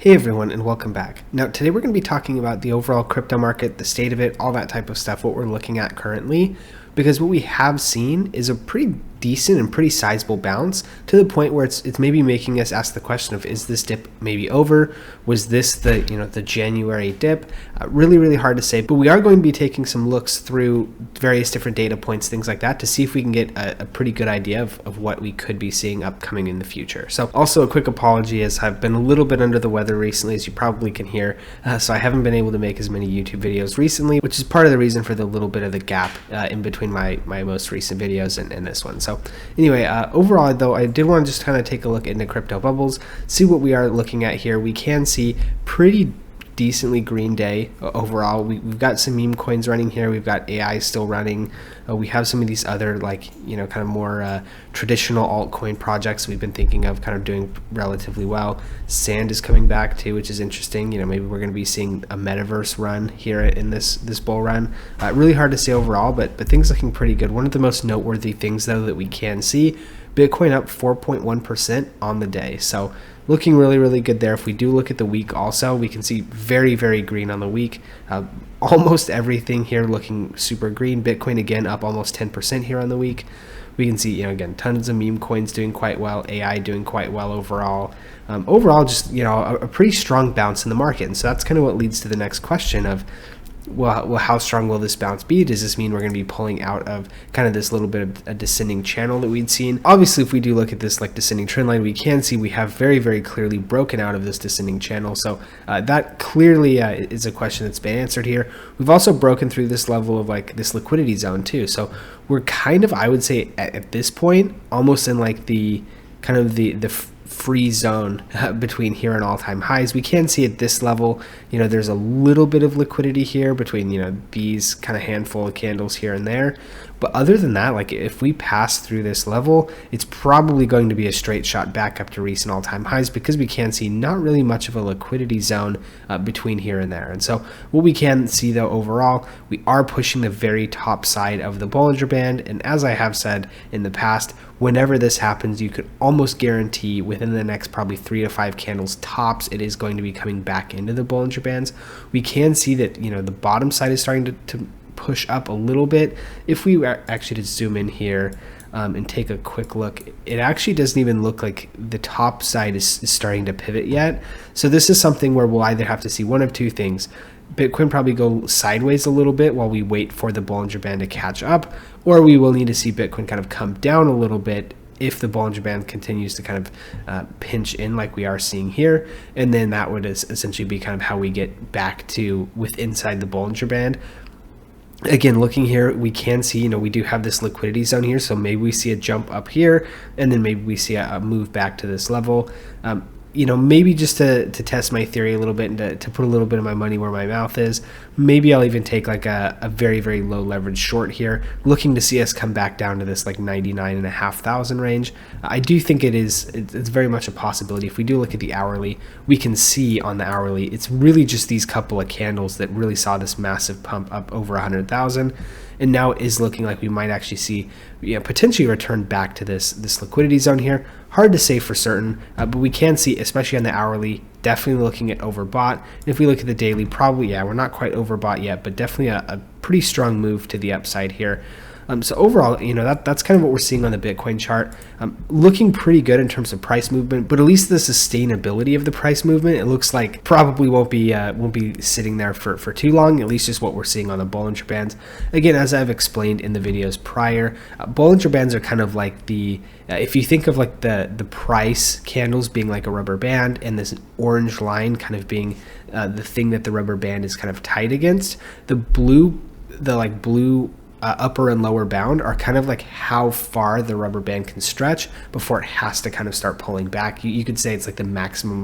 Hey everyone, and welcome back. Now today we're going to be talking about the overall crypto market, the state of it, all that type of stuff, what we're looking at currently, because what we have seen is a pretty decent and pretty sizable bounce to the point where it's maybe making us ask the question of, is this dip maybe over? Was this the January dip? Really hard to say, but we are going to be taking some looks through various different data points, things like that, to see if we can get a pretty good idea of what we could be seeing upcoming in the future. So also a quick apology, as I've been a little bit under the weather recently, as you probably can hear, so I haven't been able to make as many YouTube videos recently, which is part of the reason for the little bit of the gap in between my most recent videos and this one. So anyway, overall though, I did want to just kind of take a look into crypto bubbles, see what we are looking at here. We can see pretty decently green day overall. We've got some meme coins running here. We've got AI still running. We have some of these other kind of more traditional altcoin projects we've been thinking of kind of doing relatively well. Sand is coming back too, which is interesting. Maybe we're going to be seeing a Metaverse run here in this bull run. Really hard to say overall, but things looking pretty good. One of the most noteworthy things though that we can see, Bitcoin up 4.1% on the day. So looking really good there. If we do look at the week also, we can see very green on the week. Almost everything here looking super green. Bitcoin again up almost 10% here on the week. We can see, again, tons of meme coins doing quite well, AI doing quite well overall. Overall, just, a pretty strong bounce in the market. And so that's kind of what leads to the next question of, well, how strong will this bounce be? Does this mean we're going to be pulling out of kind of this little bit of a descending channel that we'd seen? Obviously, if we do look at this descending trend line, we can see we have very clearly broken out of this descending channel. So that clearly is a question that's been answered here. We've also broken through this level of this liquidity zone too. So we're kind of, I would say at this point, almost in the kind of the free zone between here and all-time highs. We can see at this level, there's a little bit of liquidity here between, these kind of handful of candles here and there. But other than that, if we pass through this level, it's probably going to be a straight shot back up to recent all-time highs, because we can see not really much of a liquidity zone between here and there. And so what we can see though overall, we are pushing the very top side of the Bollinger Band. And as I have said in the past, whenever this happens, you could almost guarantee within the next probably 3 to 5 candles tops, it is going to be coming back into the Bollinger Bands. We can see that, the bottom side is starting to push up a little bit. If we actually just zoom in here and take a quick look, it actually doesn't even look like the top side is starting to pivot yet. So this is something where we'll either have to see one of two things. Bitcoin probably go sideways a little bit while we wait for the Bollinger Band to catch up, or we will need to see Bitcoin kind of come down a little bit if the Bollinger Band continues to kind of pinch in like we are seeing here. And then that would essentially be kind of how we get back to inside the Bollinger Band. Again, looking here, we can see, we do have this liquidity zone here. So maybe we see a jump up here, and then maybe we see a move back to this level. Maybe just to test my theory a little bit and to put a little bit of my money where my mouth is, maybe I'll even take a very low leverage short here, looking to see us come back down to this 99,500 range. I do think it's very much a possibility. If we do look at the hourly, we can see on the hourly, it's really just these couple of candles that really saw this massive pump up over 100,000. And now it is looking like we might actually see potentially return back to this liquidity zone here. Hard to say for certain, but we can see, especially on the hourly, definitely looking at overbought. And if we look at the daily, probably, we're not quite overbought yet, but definitely a pretty strong move to the upside here. So overall, that's kind of what we're seeing on the Bitcoin chart. Looking pretty good in terms of price movement, but at least the sustainability of the price movement, it looks like probably won't be sitting there for too long. At least just what we're seeing on the Bollinger Bands. Again, as I've explained in the videos prior, Bollinger Bands are kind of like if you think of the price candles being like a rubber band, and this orange line kind of being the thing that the rubber band is kind of tight against, the blue upper and lower bound are kind of like how far the rubber band can stretch before it has to kind of start pulling back. You could say it's like the maximum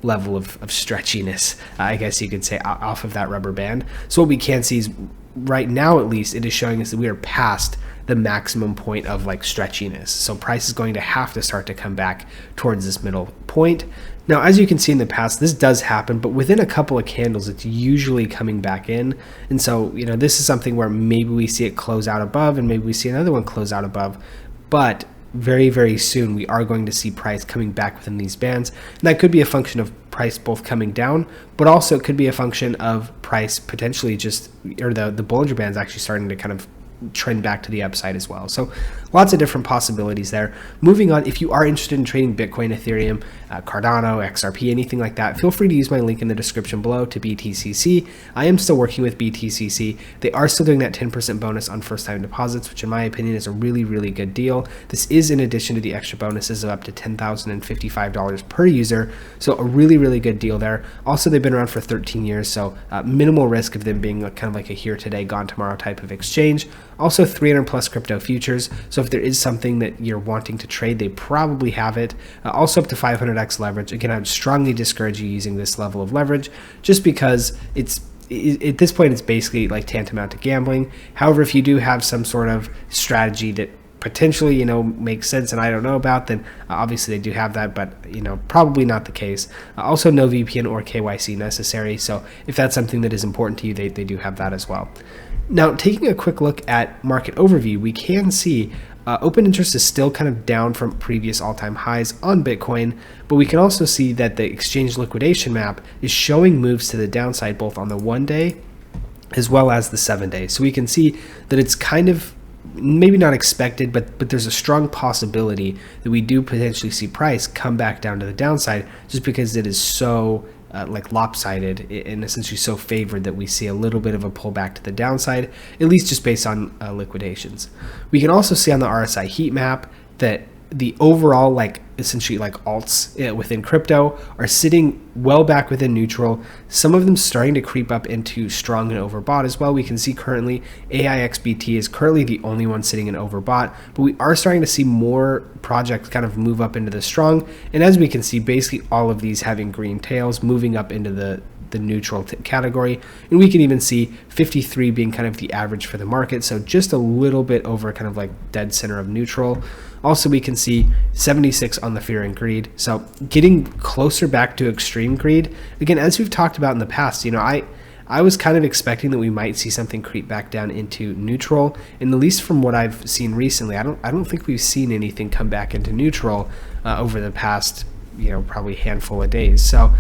level of stretchiness, I guess you could say, off of that rubber band. So what we can see is right now, at least, it is showing us that we are past the maximum point of stretchiness. So price is going to have to start to come back towards this middle point. Now, as you can see in the past, this does happen, but within a couple of candles, it's usually coming back in. And so, this is something where maybe we see it close out above, and maybe we see another one close out above. But very, very soon we are going to see price coming back within these bands. And that could be a function of price both coming down, but also it could be a function of price potentially just, or the Bollinger Bands actually starting to kind of trend back to the upside as well. So lots of different possibilities there. Moving on, if you are interested in trading Bitcoin, Ethereum, Cardano, XRP, anything like that, feel free to use my link in the description below to BTCC. I am still working with BTCC. They are still doing that 10% bonus on first time deposits, which in my opinion is a really, really good deal. This is in addition to the extra bonuses of up to $10,055 per user. So a really, really good deal there. Also, they've been around for 13 years, so minimal risk of them being kind of like a here today, gone tomorrow type of exchange. Also 300 plus crypto futures. So if there is something that you're wanting to trade, they probably have it. Also up to 500x leverage. Again, I would strongly discourage you using this level of leverage just because at this point, it's basically like tantamount to gambling. However, if you do have some sort of strategy that potentially, makes sense and I don't know about, then obviously they do have that, but, probably not the case. Also, no VPN or KYC necessary. So if that's something that is important to you, they do have that as well. Now, taking a quick look at market overview, we can see open interest is still kind of down from previous all-time highs on Bitcoin, but we can also see that the exchange liquidation map is showing moves to the downside both on the 1 day as well as the 7 day. So we can see that it's kind of maybe not expected, but there's a strong possibility that we do potentially see price come back down to the downside just because it is so lopsided and essentially so favored that we see a little bit of a pullback to the downside, at least just based on liquidations. We can also see on the RSI heat map that the overall essentially alts within crypto are sitting well back within neutral. Some of them starting to creep up into strong and overbought as well. We can see currently AIXBT is currently the only one sitting in overbought, but we are starting to see more projects kind of move up into the strong. And as we can see, basically all of these having green tails moving up into the neutral category, and we can even see 53 being kind of the average for the market, so just a little bit over kind of dead center of neutral. Also, we can see 76 on the fear and greed, so getting closer back to extreme greed. Again, as we've talked about in the past, I was kind of expecting that we might see something creep back down into neutral, and at least from what I've seen recently, I don't think we've seen anything come back into neutral over the past probably handful of days. So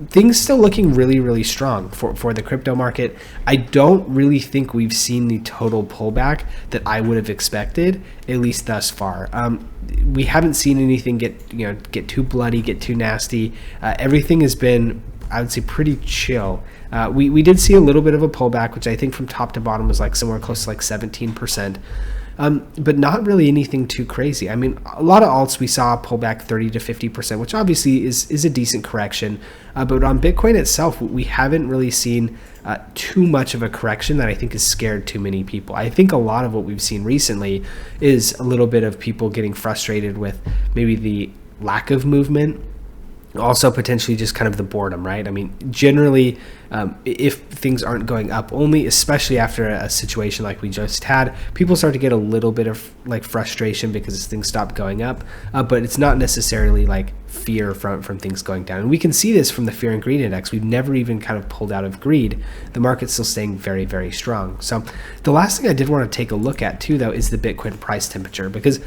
things still looking really, really strong for the crypto market. I don't really think we've seen the total pullback that I would have expected, at least thus far. We haven't seen anything get too bloody, get too nasty. Everything has been, I would say, pretty chill. We did see a little bit of a pullback, which I think from top to bottom was somewhere close to 17%. But not really anything too crazy. I mean, a lot of alts we saw pull back 30 to 50%, which obviously is a decent correction. But on Bitcoin itself, we haven't really seen too much of a correction that I think has scared too many people. I think a lot of what we've seen recently is a little bit of people getting frustrated with maybe the lack of movement. Also potentially just kind of the boredom, right? I mean, generally, if things aren't going up only, especially after a situation like we just had, people start to get a little bit of frustration because things stop going up, but it's not necessarily fear from things going down. And we can see this from the fear and greed index. We've never even kind of pulled out of greed. The market's still staying very, very strong. So the last thing I did want to take a look at too, though, is the Bitcoin price temperature, because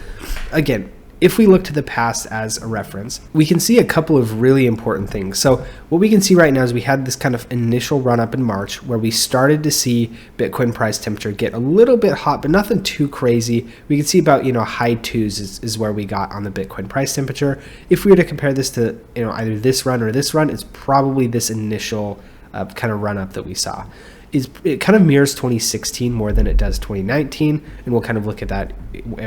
again, if we look to the past as a reference, we can see a couple of really important things. So what we can see right now is we had this kind of initial run up in March where we started to see Bitcoin price temperature get a little bit hot, but nothing too crazy. We can see about, high twos is where we got on the Bitcoin price temperature. If we were to compare this to, either this run or this run, it's probably this initial kind of run up that we saw. It kind of mirrors 2016 more than it does 2019, and we'll kind of look at that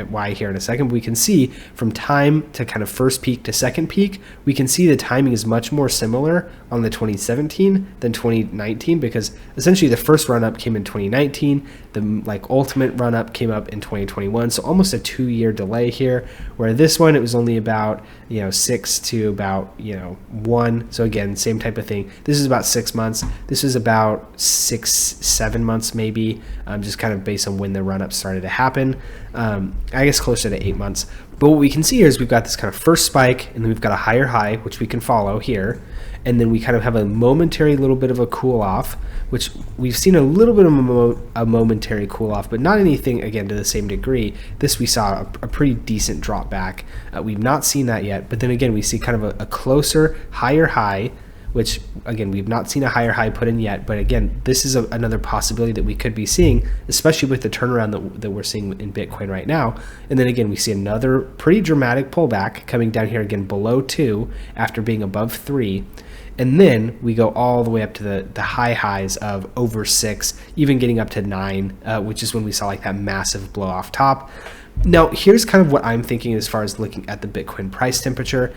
why here in a second. But we can see from time to kind of first peak to second peak, we can see the timing is much more similar on the 2017 than 2019, because essentially the first run up came in 2019, the ultimate run up came up in 2021, so almost a 2-year delay here, where this one it was only about 6 to about 1. So again, same type of thing. This is about 6 months. This is about 6-7 months maybe, just kind of based on when the run up started to happen. I guess closer to 8 months. But what we can see here is we've got this kind of first spike, and then we've got a higher high, which we can follow here. and then we kind of have a momentary little bit of a cool off, which we've seen a little bit of a momentary cool off, but not anything, again, to the same degree. This we saw a pretty decent drop back. We've not seen that yet, but then again, we see kind of a closer, higher high, which again, we've not seen a higher high put in yet, but again, this is another possibility that we could be seeing, especially with the turnaround that we're seeing in Bitcoin right now. And then again, we see another pretty dramatic pullback coming down here again below 2 after being above 3. And then we go all the way up to the high highs of over 6, even getting up to 9, which is when we saw like that massive blow off top. Now, here's kind of what I'm thinking as far as looking at the Bitcoin price temperature.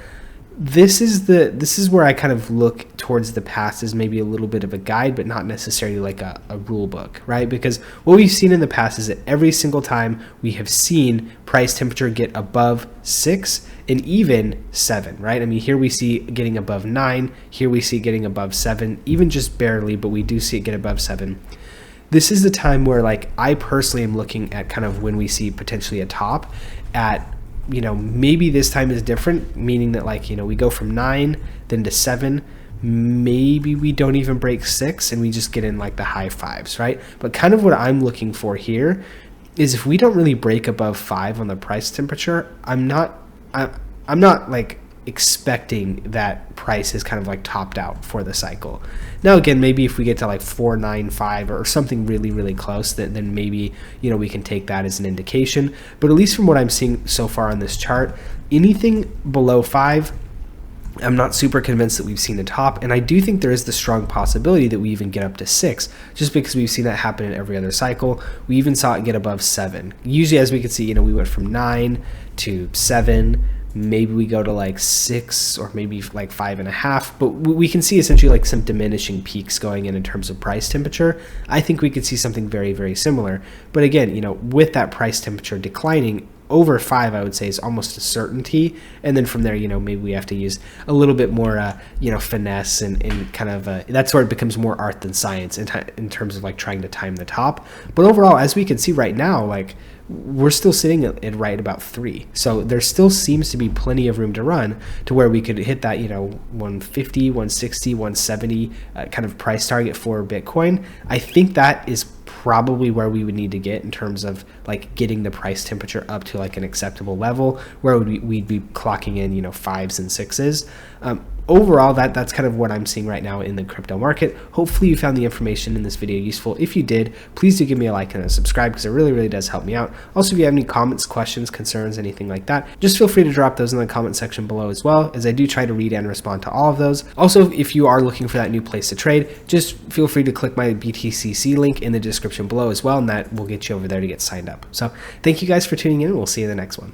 This is where I kind of look towards the past as maybe a little bit of a guide, but not necessarily like a rule book, right? Because what we've seen in the past is that every single time we have seen price temperature get above 6 and even 7, right? I mean, here we see getting above 9, here we see getting above 7, even just barely, but we do see it get above 7. This is the time where, like, I personally am looking at kind of when we see potentially a top at, you know, maybe this time is different, meaning that, like, you know, we go from 9 then to 7, maybe we don't even break 6 and we just get in like the high 5s, right? But kind of what I'm looking for here is if we don't really break above 5 on the price temperature, I'm not like expecting that price is kind of like topped out for the cycle. Now again, maybe if we get to like 495 or something really, really close, then maybe, you know, we can take that as an indication. But at least from what I'm seeing so far on this chart, anything below 5, I'm not super convinced that we've seen the top, and I do think there is the strong possibility that we even get up to 6, just because we've seen that happen in every other cycle. We even saw it get above 7. Usually, as we can see, you know, we went from 9 to 7, maybe we go to like 6 or maybe like 5.5, but we can see essentially like some diminishing peaks going in terms of price temperature. I think we could see something very, very similar. But again, you know, with that price temperature declining, over 5, I would say, is almost a certainty. And then from there, you know, maybe we have to use a little bit more, you know, finesse and kind of, that's where it becomes more art than science in terms of like trying to time the top. But overall, as we can see right now, like, we're still sitting at right about 3. So there still seems to be plenty of room to run to where we could hit that, you know, 150, 160, 170 kind of price target for Bitcoin. I think that is probably where we would need to get in terms of like getting the price temperature up to like an acceptable level where we'd be clocking in, you know, 5s and 6s. Overall, that's kind of what I'm seeing right now in the crypto market. Hopefully you found the information in this video useful. If you did, please do give me a like and a subscribe, because it really, really does help me out. Also, if you have any comments, questions, concerns, anything like that, just feel free to drop those in the comment section below as well, as I do try to read and respond to all of those. Also, if you are looking for that new place to trade, just feel free to click my BTCC link in the description below as well, and that will get you over there to get signed up. So thank you guys for tuning in, and we'll see you in the next one.